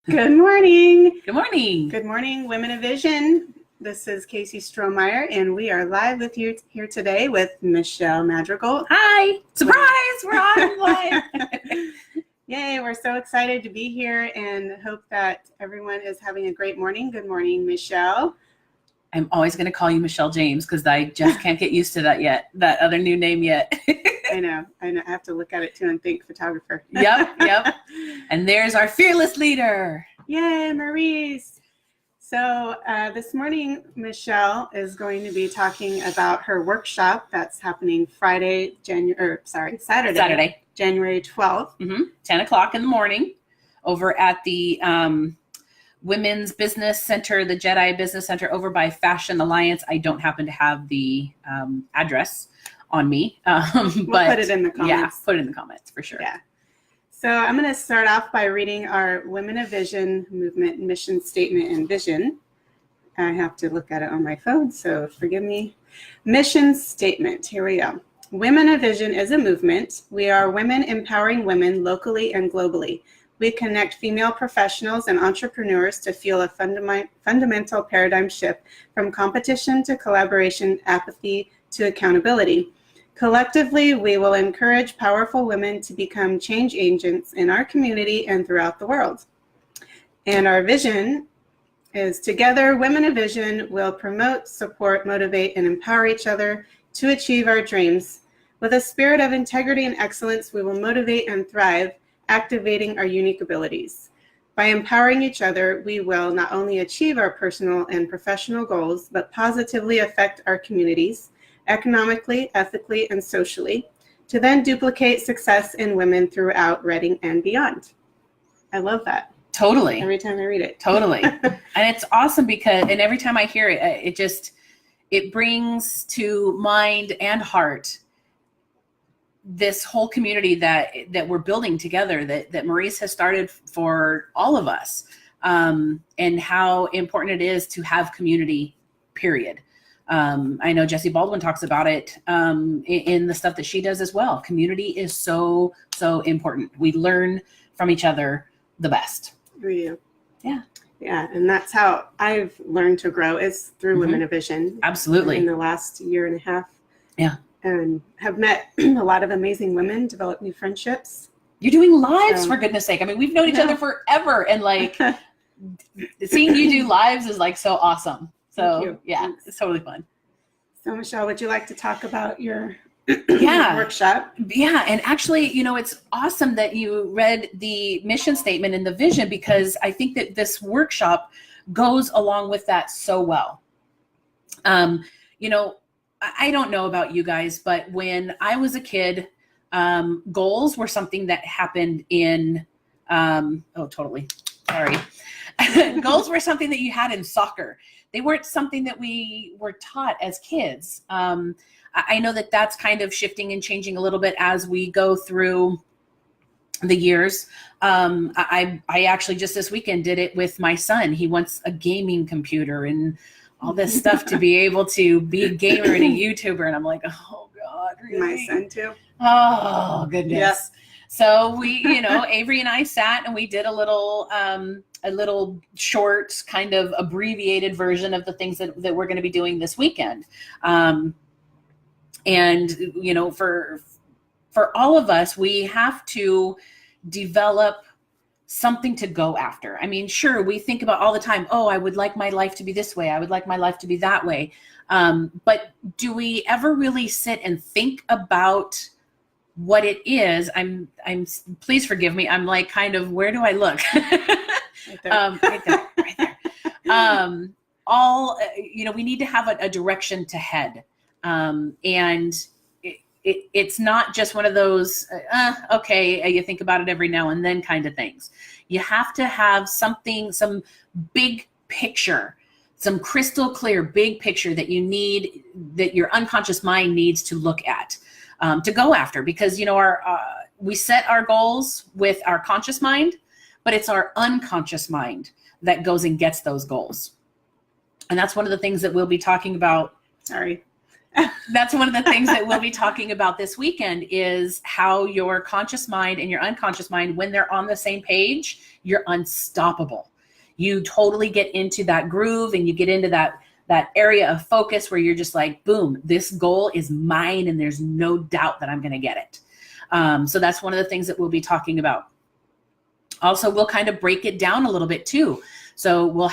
Good morning. Good morning. Good morning, Women of Vision. This is Casey Strohmeyer, and we are live with you here today with Michele Madrigal. Hi. Surprise, we're on live. Yay, we're so excited to be here and hope that everyone is having a great morning. Good morning, Michele. I'm always going to call you Michelle James because I just can't get used to that yet, that other new name yet. I know. I have to look at it too and think photographer. Yep. And there's our fearless leader. Yay, Maurice. So this morning, Michele is going to be talking about her workshop that's happening Saturday, January 12th. 10 o'clock in the morning over at the Women's Business Center, the Jedi Business Center over by Fashion Alliance. I don't happen to have the address on me. We'll put it in the comments. Yeah, put it in the comments for sure. Yeah. So I'm going to start off by reading our Women of Vision movement mission statement and vision. I have to look at it on my phone, so forgive me. Mission statement. Here we go. Women of Vision is a movement. We are women empowering women locally and globally. We connect female professionals and entrepreneurs to fuel a fundamental paradigm shift from competition to collaboration, apathy to accountability. Collectively, we will encourage powerful women to become change agents in our community and throughout the world. And our vision is together, Women of Vision will promote, support, motivate, and empower each other to achieve our dreams. With a spirit of integrity and excellence, we will motivate and thrive, activating our unique abilities. By empowering each other, we will not only achieve our personal and professional goals, but positively affect our communities, economically, ethically, and socially, to then duplicate success in women throughout Reading and beyond. I love that. Totally. Every time I read it. Totally. And it's awesome because, and every time I hear it, it brings to mind and heart this whole community that we're building together, that Maurice has started for all of us, and how important it is to have community, period. I know Jessie Baldwin talks about it in the stuff that she does as well. Community is so important. We learn from each other the best. Yeah. Yeah, and that's how I've learned to grow is through Women of Vision. Absolutely. In the last year and a half. Yeah. And have met a lot of amazing women, developed new friendships. You're doing lives, for goodness sake. I mean, we've known each other forever, and like seeing you do lives is like so awesome. So yeah, Thanks. It's totally fun. So Michele, would you like to talk about your workshop? Yeah, and actually, it's awesome that you read the mission statement and the vision, because I think that this workshop goes along with that so well. I don't know about you guys, but when I was a kid, goals were something that happened in, goals were something that you had in soccer. They weren't something that we were taught as kids. I know that that's kind of shifting and changing a little bit as we go through the years. I actually just this weekend did it with my son. He wants a gaming computer and all this stuff to be able to be a gamer and a YouTuber. And I'm like, oh God, really? My son too. Oh goodness. Yeah. So we, Avery and I sat and we did a little short kind of abbreviated version of the things that we're going to be doing this weekend. And, for all of us, we have to develop something to go after. I mean, sure, we think about all the time, oh, I would like my life to be this way. I would like my life to be that way. But do we ever really sit and think about what it is? I'm please forgive me. I'm like, kind of, where do I look? Right there. Right there. We need to have a direction to head. And it's not just one of those, you think about it every now and then kind of things. You have to have something, some big picture, some crystal clear big picture that you need, that your unconscious mind needs to look at, to go after. Because, we set our goals with our conscious mind, but it's our unconscious mind that goes and gets those goals. And that's one of the things that we'll be talking about. Sorry. That's one of the things that we'll be talking about this weekend is how your conscious mind and your unconscious mind, when they're on the same page, you're unstoppable. You totally get into that groove and you get into that area of focus where you're just like, boom, this goal is mine and there's no doubt that I'm going to get it. So that's one of the things that we'll be talking about. Also, we'll kind of break it down a little bit too. So we'll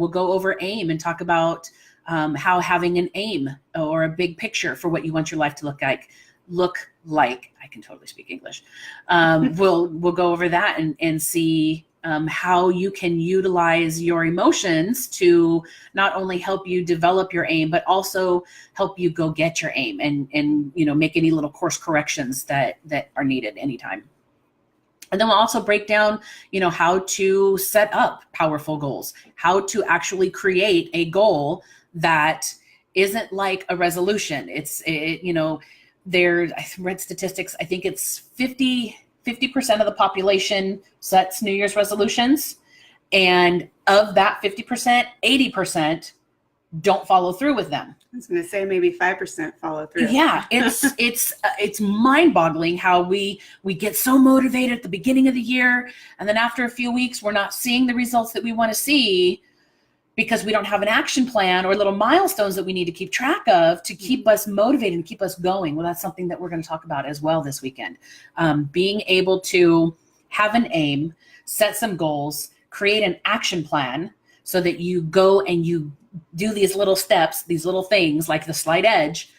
go over AIM and talk about how having an aim or a big picture for what you want your life to look like. I can totally speak English. We'll go over that and see how you can utilize your emotions to not only help you develop your aim, but also help you go get your aim and make any little course corrections that are needed anytime. And then we'll also break down, how to set up powerful goals, how to actually create a goal that isn't like a resolution. I read statistics. I think it's 50% of the population sets New Year's resolutions. And of that 50%, 80% don't follow through with them. I was going to say maybe 5% follow through. Yeah, it's mind-boggling how we get so motivated at the beginning of the year, and then after a few weeks, we're not seeing the results that we want to see because we don't have an action plan or little milestones that we need to keep track of to keep us motivated and keep us going. Well, that's something that we're going to talk about as well this weekend. Being able to have an aim, set some goals, create an action plan so that you go and you do these little steps, these little things like the slight edge,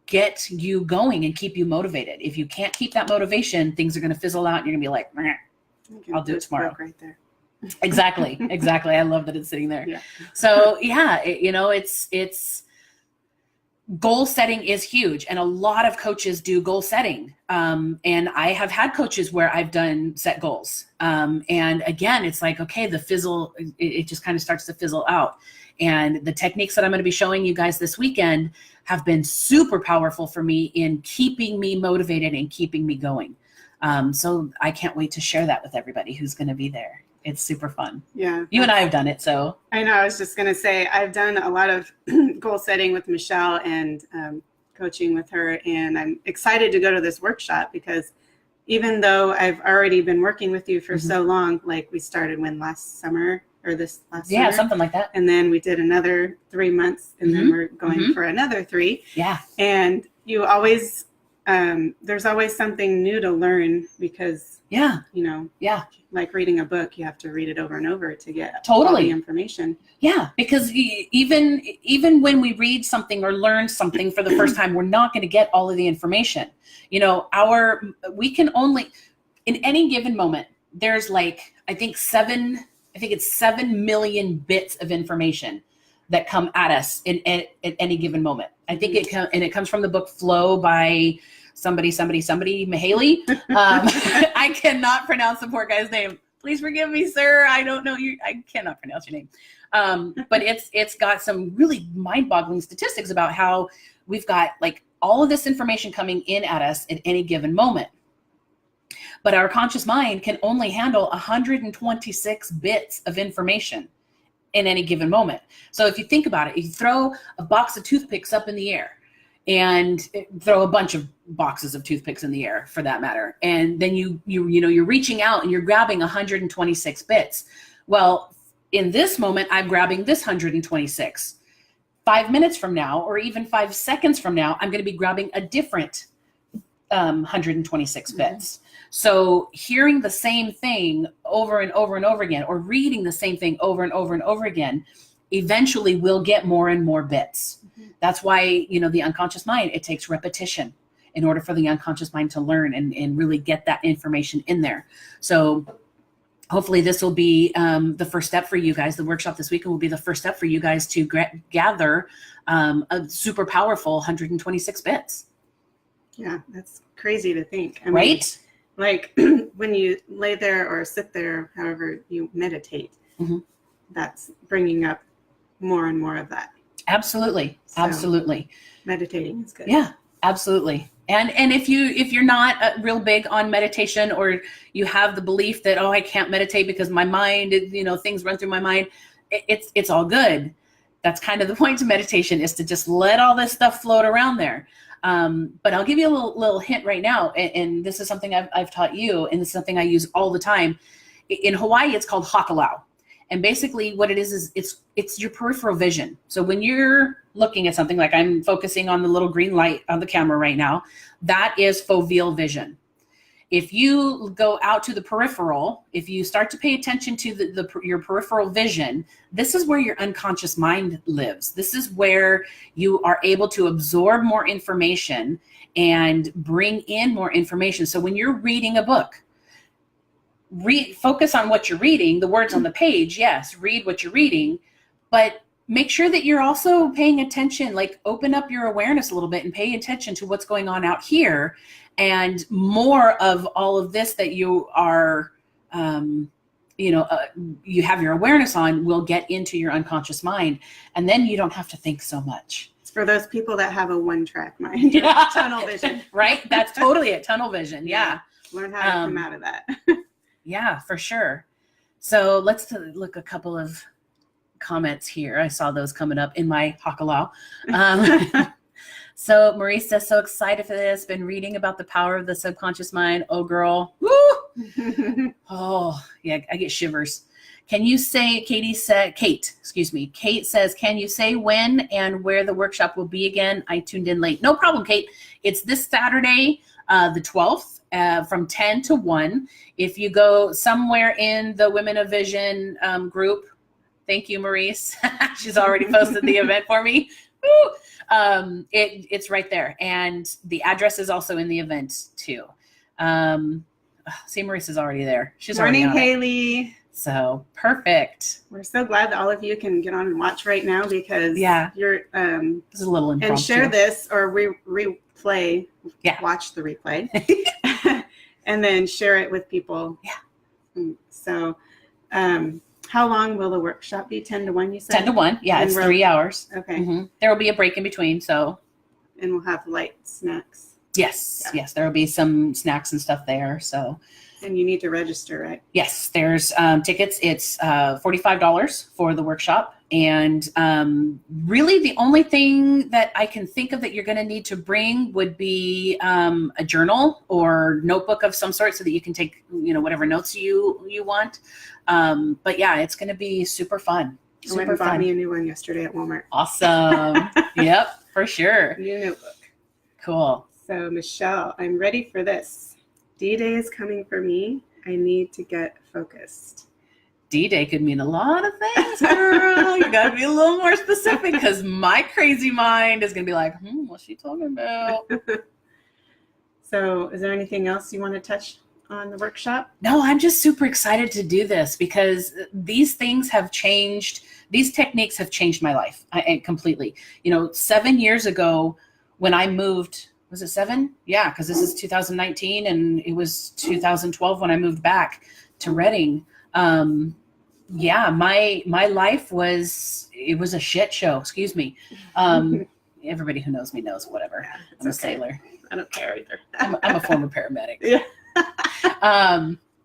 get you going and keep you motivated. If you can't keep that motivation, things are going to fizzle out and you're going to be like, I'll do it tomorrow. Right there. Exactly. I love that it's sitting there. Yeah. So yeah, it's goal setting is huge. And a lot of coaches do goal setting. And I have had coaches where I've done set goals. And again, it's like, okay, it just kind of starts to fizzle out. And the techniques that I'm going to be showing you guys this weekend have been super powerful for me in keeping me motivated and keeping me going. So I can't wait to share that with everybody who's going to be there. It's super fun. Yeah. You and I have done it, so. I know. I was just going to say, I've done a lot of goal setting with Michele and coaching with her. And I'm excited to go to this workshop because even though I've already been working with you for so long, like we started last summer or this last summer. Yeah, something like that. And then we did another 3 months and then we're going for another 3. Yeah. And you always, there's always something new to learn because, like reading a book, you have to read it over and over to get all the information. Yeah, because even when we read something or learn something for the first time, we're not going to get all of the information. We can only, in any given moment, there's I think it's 7 million bits of information that come at us at any given moment. I think it comes from the book Flow by somebody, Michele. I cannot pronounce the poor guy's name. Please forgive me, sir. I don't know you. I cannot pronounce your name. But it's got some really mind-boggling statistics about how we've got all of this information coming in at us at any given moment. But our conscious mind can only handle 126 bits of information in any given moment. So if you think about it, you throw a box of toothpicks up in the air and throw a bunch of boxes of toothpicks in the air for that matter. And then you're reaching out and you're grabbing 126 bits. Well, in this moment, I'm grabbing this 126. 5 minutes from now, or even 5 seconds from now, I'm going to be grabbing a different 126 bits. So hearing the same thing over and over and over again, or reading the same thing over and over and over again, eventually we'll get more and more bits. That's why, the unconscious mind, it takes repetition in order for the unconscious mind to learn and really get that information in there. So hopefully this will be the first step for you guys. The workshop this weekend will be the first step for you guys to gather a super powerful 126 bits. Yeah, that's crazy to think. I mean, when you lay there or sit there, however you meditate, that's bringing up more and more of that. Absolutely. So, absolutely. Meditating is good. Yeah, absolutely. And if you're not real big on meditation, or you have the belief that, I can't meditate because my mind, things run through my mind, it's all good. That's kind of the point of meditation, is to just let all this stuff float around there. But I'll give you a little hint right now. And this is something I've taught you, and this is something I use all the time. In Hawaii, it's called hakalau. And basically what it is it's your peripheral vision. So when you're looking at something, like I'm focusing on the little green light on the camera right now, that is foveal vision. If you go out to the peripheral, if you start to pay attention to your peripheral vision, this is where your unconscious mind lives. This is where you are able to absorb more information and bring in more information. So when you're reading a book, focus on what you're reading, the words on the page. Yes, read what you're reading, but make sure that you're also paying attention, like open up your awareness a little bit and pay attention to what's going on out here. And more of all of this that you are, you have your awareness on will get into your unconscious mind. And then you don't have to think so much. It's for those people that have a one-track mind, tunnel vision. Right? That's totally it. Tunnel vision. Yeah. Learn how to come out of that. Yeah, for sure. So let's look a couple of comments here. I saw those coming up in my hakalau. So Maurice says, so excited for this. Been reading about the power of the subconscious mind. Oh, girl. Woo! Oh, yeah, I get shivers. Can you say, Kate says, can you say when and where the workshop will be again? I tuned in late. No problem, Kate. It's this Saturday, the 12th, from 10 to 1. If you go somewhere in the Women of Vision group, thank you, Maurice. She's already posted the event for me. Woo! It's right there. And the address is also in the event too. See, Maurice is already there. She's Morning, already on Haley. it. So perfect. We're so glad that all of you can get on and watch right now, because you're this is a little impromptu. And share this or replay. Yeah. Watch the replay. And then share it with people. Yeah. So how long will the workshop be? 10 to 1, you said? 10 to 1. Yeah, it's 3 hours. Okay. Mm-hmm. There will be a break in between. So. And we'll have light snacks. Yes. Yeah. Yes. There will be some snacks and stuff there. So. And you need to register, right? Yes. There's tickets. It's $45 for the workshop. And really the only thing that I can think of that you're going to need to bring would be a journal or notebook of some sort, so that you can take, whatever notes you want. But yeah, it's going to be super fun. I went and bought me a new one yesterday at Walmart. Awesome. Yep, for sure. New notebook. Cool. So Michele, I'm ready for this. D-Day is coming for me. I need to get focused. D-Day could mean a lot of things, girl. You got to be a little more specific, because my crazy mind is going to be like, what's she talking about? So is there anything else you want to touch on the workshop? No, I'm just super excited to do this, because these things have changed. These techniques have changed my life completely. 7 years ago when I moved, was it 7? Yeah, because this is 2019 and it was 2012 when I moved back to Redding. My life was a shit show. Excuse me. Everybody who knows me knows, whatever. I'm a sailor. I don't care either. I'm a former paramedic. Yeah.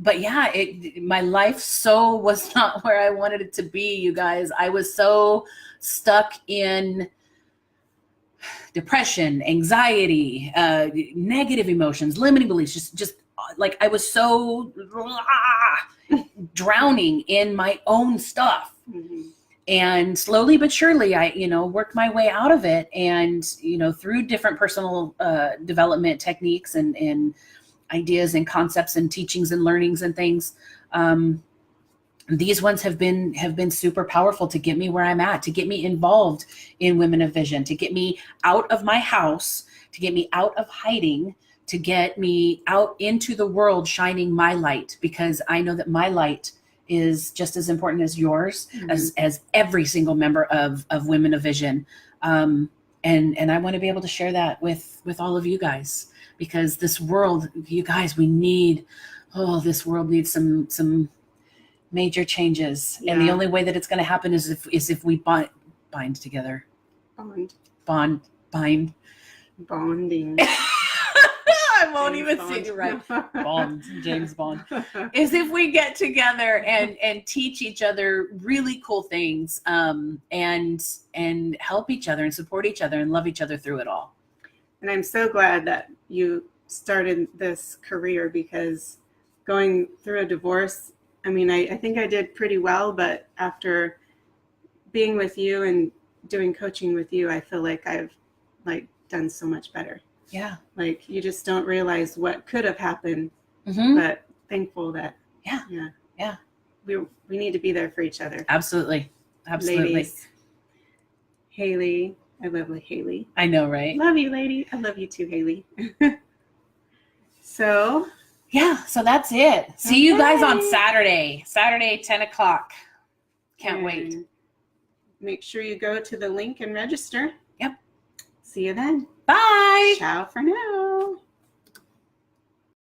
But yeah, my life so was not where I wanted it to be, you guys. I was so stuck in depression, anxiety, negative emotions, limiting beliefs, just like I was so drowning in my own stuff. Mm-hmm. And slowly but surely, I, worked my way out of it. And, through different personal development techniques and ideas and concepts and teachings and learnings and things, these ones have been super powerful to get me where I'm at, to get me involved in Women of Vision, to get me out of my house, to get me out of hiding, to get me out into the world shining my light, because I know that my light is just as important as yours, mm-hmm. as every single member of Women of Vision. And I want to be able to share that with all of you guys, because this world, you guys, this world needs some major changes. Yeah. And the only way that it's going to happen is if we bind together. Bonding. Bonding. I won't even say it right. Bond, James Bond. Is if we get together and teach each other really cool things, and help each other and support each other and love each other through it all. And I'm so glad that you started this career, because going through a divorce, I mean, I think I did pretty well, but after being with you and doing coaching with you, I feel like I've done so much better. Yeah. Like, you just don't realize what could have happened, but thankful that we need to be there for each other. Absolutely. Ladies. Haley, I love Haley. I know, right? Love you, lady. I love you too, Haley. So that's it. See you guys on Saturday, 10 o'clock. Can't wait. Make sure you go to the link and register. Yep. See you then. Bye. Ciao for now.